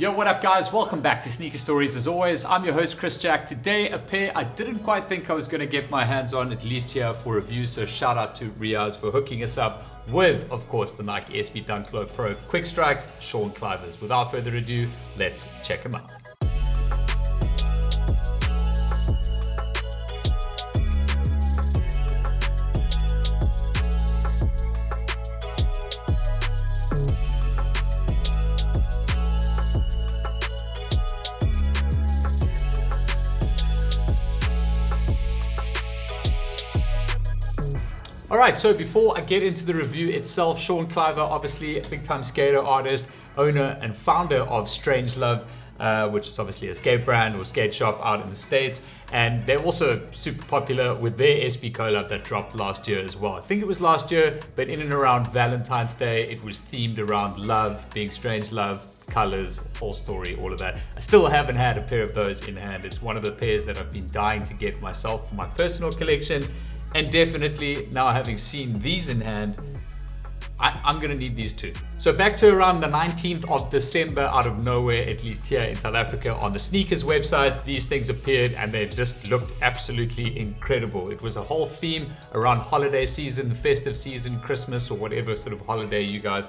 Yo, what up guys? Welcome back to Sneaker Stories as always. I'm your host Chris Jack. Today a pair I didn't quite think I was going to get my hands on, at least here for review, so shout out to Riaz for hooking us up with, of course, the Nike SB Dunk Low Pro Quick Strikes, Sean Clivers. Without further ado, let's check them out. Alright, so before I get into the review itself, Sean Cliver, obviously a big time skater artist, owner and founder of Strangelove, which is obviously a skate brand or skate shop out in the States. And they're also super popular with their SB collab that dropped last year as well. I think it was last year, but in and around Valentine's Day, it was themed around love, being Strangelove, colors, whole story, all of that. I still haven't had a pair of those in hand. It's one of the pairs that I've been dying to get myself for my personal collection. And definitely now having seen these in hand, I'm gonna need these too. So back to around the 19th of December, out of nowhere, at least here in South Africa, on the sneakers website, these things appeared and they just looked absolutely incredible. It was a whole theme around holiday season, festive season, Christmas, or whatever sort of holiday you guys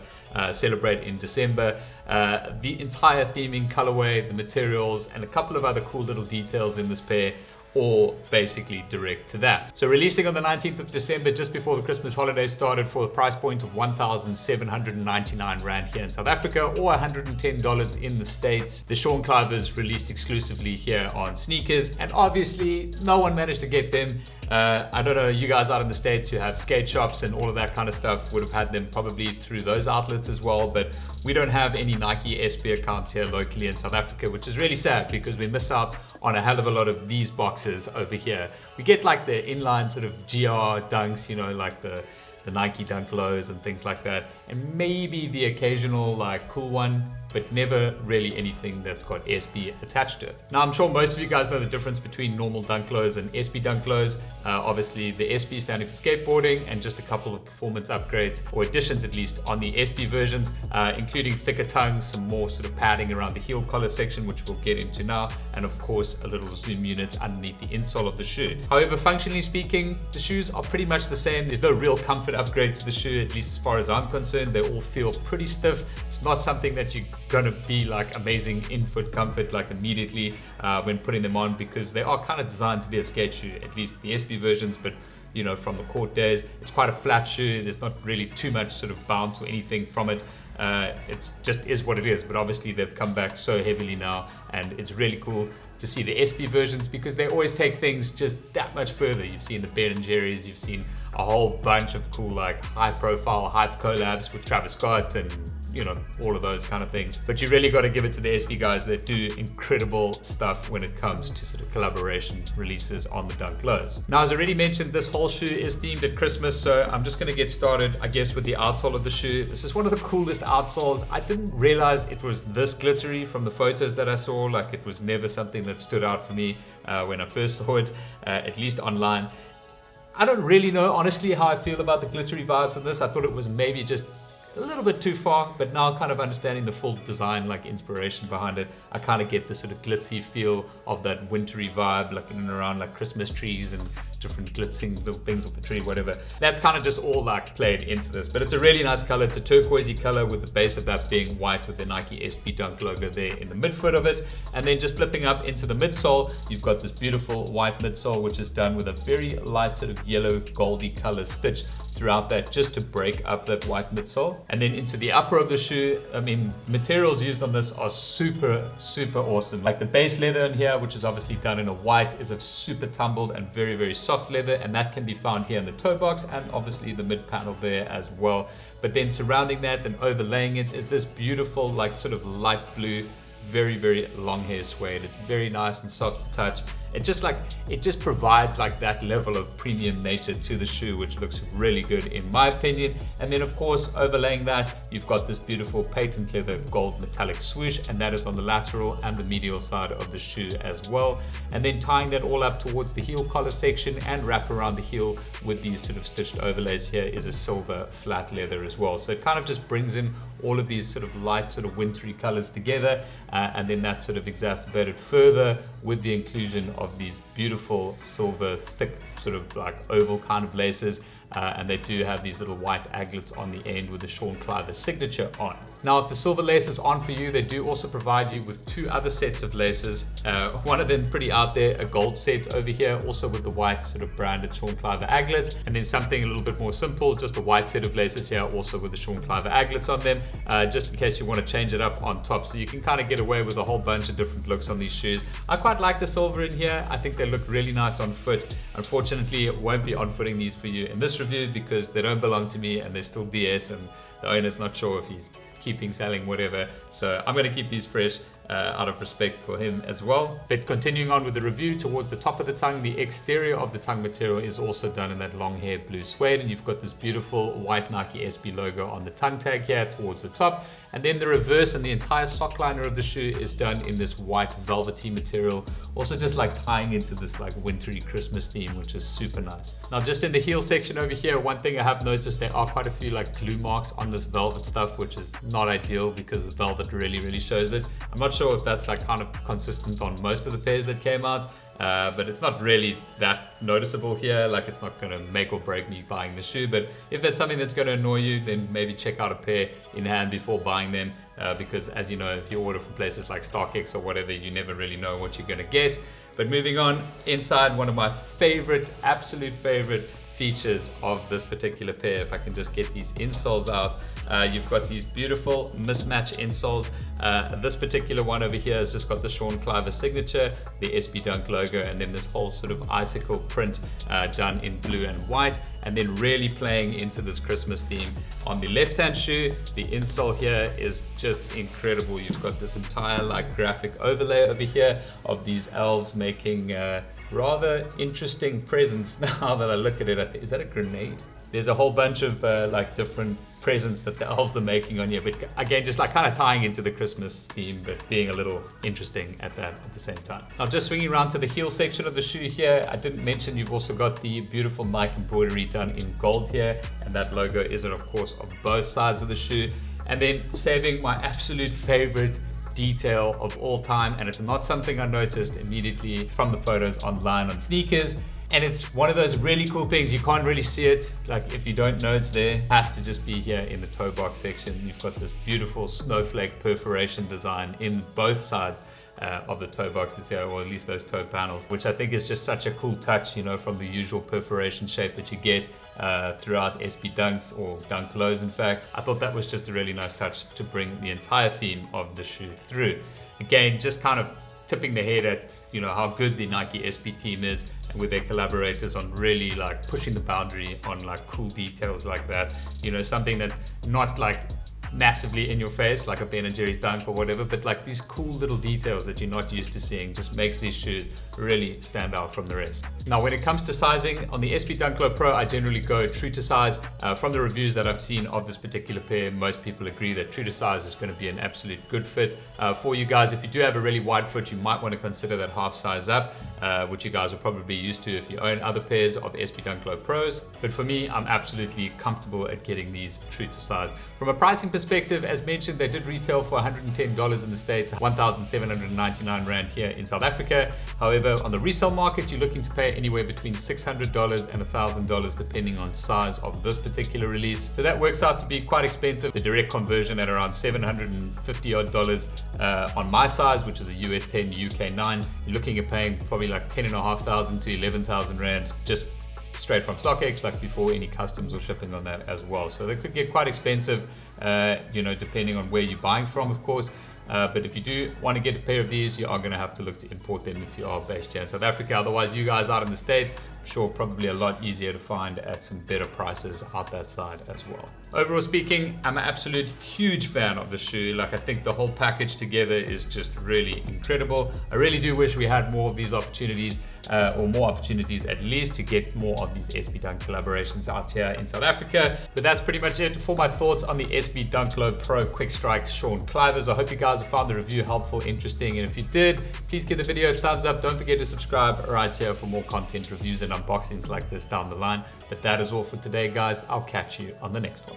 celebrate in December. The entire theming, colorway, the materials, and a couple of other cool little details in this pair, or basically direct to that. So releasing on the 19th of December, just before the Christmas holiday started, for a price point of 1,799 Rand here in South Africa, or $110 in the States. The Sean Clivers released exclusively here on Sneakers, and obviously no one managed to get them. I don't know, you guys out in the States who have skate shops and all of that kind of stuff would have had them probably through those outlets as well, but we don't have any Nike SB accounts here locally in South Africa, which is really sad because we miss out on a hell of a lot of these boxes over here. We get like the inline sort of GR dunks, you know, like the Nike Dunk Lows and things like that, and maybe the occasional like cool one, but never really anything that's got SB attached to it. Now, I'm sure most of you guys know the difference between normal Dunk Lows and SB Dunk Lows. Obviously, the SB standing for skateboarding, and just a couple of performance upgrades, or additions at least, on the SB versions, including thicker tongues, some more sort of padding around the heel collar section, which we'll get into now, and of course, a little zoom unit underneath the insole of the shoe. However, functionally speaking, the shoes are pretty much the same. There's no real comfort upgrade to the shoe, at least as far as I'm concerned. They all feel pretty stiff. It's not something that you're gonna be like amazing in-foot comfort like immediately when putting them on, because they are kind of designed to be a skate shoe, at least the SB versions, but you know, from the court days, it's quite a flat shoe. There's not really too much sort of bounce or anything from it. It just is what it is, but obviously they've come back so heavily now, and it's really cool to see the SB versions because they always take things just that much further. You've seen the Ben & Jerry's, you've seen a whole bunch of cool like high profile hype collabs with Travis Scott and you know, all of those kind of things. But you really got to give it to the SB guys that do incredible stuff when it comes to sort of collaboration releases on the Dunk Lows. Now, as I already mentioned, this whole shoe is themed at Christmas, so I'm just going to get started, I guess, with the outsole of the shoe. This is one of the coolest outsoles. I didn't realize it was this glittery from the photos that I saw. Like, it was never something that stood out for me when I first saw it, at least online. I don't really know, honestly, how I feel about the glittery vibes of this. I thought it was maybe just a little bit too far, but now kind of understanding the full design, like inspiration behind it, I kind of get the sort of glitzy feel of that wintry vibe, like in and around like Christmas trees and different glitzing little things off the tree, whatever. That's kind of just all like played into this, but it's a really nice color. It's a turquoisey color with the base of that being white with the Nike SB Dunk logo there in the midfoot of it. And then just flipping up into the midsole, you've got this beautiful white midsole, which is done with a very light sort of yellow goldy color stitch throughout that, just to break up that white midsole. And then into the upper of the shoe, I mean, materials used on this are super awesome. Like the base leather in here, which is obviously done in a white, is a super tumbled and very soft leather, and that can be found here in the toe box and obviously the mid panel there as well. But then surrounding that and overlaying it is this beautiful like sort of light blue, very long hair suede. It's very nice and soft to touch, it just provides like that level of premium nature to the shoe, which looks really good in my opinion. And then of course, overlaying that, you've got this beautiful patent leather gold metallic swoosh, and that is on the lateral and the medial side of the shoe as well. And then tying that all up towards the heel collar section and wrap around the heel with these sort of stitched overlays here is a silver flat leather as well. So it kind of just brings in all of these sort of light, sort of wintry colors together, and then that's sort of exacerbated further with the inclusion of these beautiful silver, thick, sort of like oval kind of laces. And they do have these little white aglets on the end with the Sean Cliver signature on. Now, if the silver laces aren't for you, they do also provide you with two other sets of laces. One of them pretty out there, a gold set over here, also with the white sort of branded Sean Cliver aglets, and then something a little bit more simple, just a white set of laces here, also with the Sean Cliver aglets on them, just in case you want to change it up on top. So you can kind of get away with a whole bunch of different looks on these shoes. I quite like the silver in here. I think they look really nice on foot. Unfortunately, it won't be on footing these for you in this review because they don't belong to me and they're still DS, and the owner's not sure if he's keeping, selling, whatever. So I'm going to keep these fresh out of respect for him as well. But continuing on with the review, towards the top of the tongue, the exterior of the tongue material is also done in that long hair blue suede, and you've got this beautiful white Nike SB logo on the tongue tag here towards the top. And then the reverse and the entire sock liner of the shoe is done in this white velvety material, also just like tying into this like wintry Christmas theme, which is super nice. Now, just in the heel section over here, one thing I have noticed, there are quite a few like glue marks on this velvet stuff, which is not ideal because the velvet really shows it. I'm not sure if that's like kind of consistent on most of the pairs that came out. But it's not really that noticeable here. Like, it's not going to make or break me buying the shoe, but if that's something that's going to annoy you, then maybe check out a pair in hand before buying them, because as you know, if you order from places like StockX or whatever, you never really know what you're going to get. But moving on, inside, one of my absolute favorite features of this particular pair, if I can just get these insoles out, you've got these beautiful mismatch insoles. This particular one over here has just got the Sean Cliver signature, the SB Dunk logo, and then this whole sort of icicle print done in blue and white, and then really playing into this Christmas theme. On the left hand shoe, the insole here is just incredible. You've got this entire like graphic overlay over here of these elves making rather interesting presents. Now that I look at it, is that a grenade? There's a whole bunch of like different presents that the elves are making on here, but again, just like kind of tying into the Christmas theme, but being a little interesting at the same time. Now, just swinging around to the heel section of the shoe here, I didn't mention you've also got the beautiful Nike embroidery done in gold here, and that logo is of course on both sides of the shoe. And then saving my absolute favorite detail of all time, and it's not something I noticed immediately from the photos online on sneakers, and it's one of those really cool things. You can't really see it, like if you don't know it's there, it has to just be here in the toe box section. You've got this beautiful snowflake perforation design in both sides of the toe boxes here, or at least those toe panels, which I think is just such a cool touch, you know, from the usual perforation shape that you get throughout SB Dunks or Dunk Lows. In fact, I thought that was just a really nice touch to bring the entire theme of the shoe through. Again, just kind of tipping the head at, you know, how good the Nike SB team is, and with their collaborators on really like pushing the boundary on like cool details like that. You know, something that not like massively in your face like a Ben & Jerry's Dunk or whatever, but like these cool little details that you're not used to seeing just makes these shoes really stand out from the rest. Now, when it comes to sizing, on the SB Dunk Low Pro, I generally go true to size. From the reviews that I've seen of this particular pair, most people agree that true to size is going to be an absolute good fit for you guys. If you do have a really wide foot, you might want to consider that half size up, which you guys will probably be used to if you own other pairs of SB Dunk Low Pros. But for me, I'm absolutely comfortable at getting these true to size. From a pricing perspective, as mentioned, they did retail for $110 in the States, 1,799 Rand here in South Africa. However, on the resale market, you're looking to pay anywhere between $600 and $1,000 depending on size of this particular release. So that works out to be quite expensive. The direct conversion at around $750 odd on my size, which is a US 10, UK 9. You're looking at paying probably like 10,500 to 11,000 Rand just straight from StockX, like before any customs or shipping on that as well. So they could get quite expensive, you know, depending on where you're buying from, of course. But if you do want to get a pair of these, you are going to have to look to import them if you are based here in South Africa. Otherwise, you guys out in the States, I'm sure probably a lot easier to find at some better prices out that side as well. Overall speaking, I'm an absolute huge fan of the shoe. Like, I think the whole package together is just really incredible. I really do wish we had more of these opportunities, or more opportunities at least, to get more of these SB Dunk collaborations out here in South Africa. But that's pretty much it for my thoughts on the SB Dunk Low Pro Quick Strike Sean Clivers. I hope you guys found the review helpful, interesting, and if you did, please give the video a thumbs up. Don't forget to subscribe right here for more content, reviews, and unboxings like this down the line. But that is all for today, guys. I'll catch you on the next one.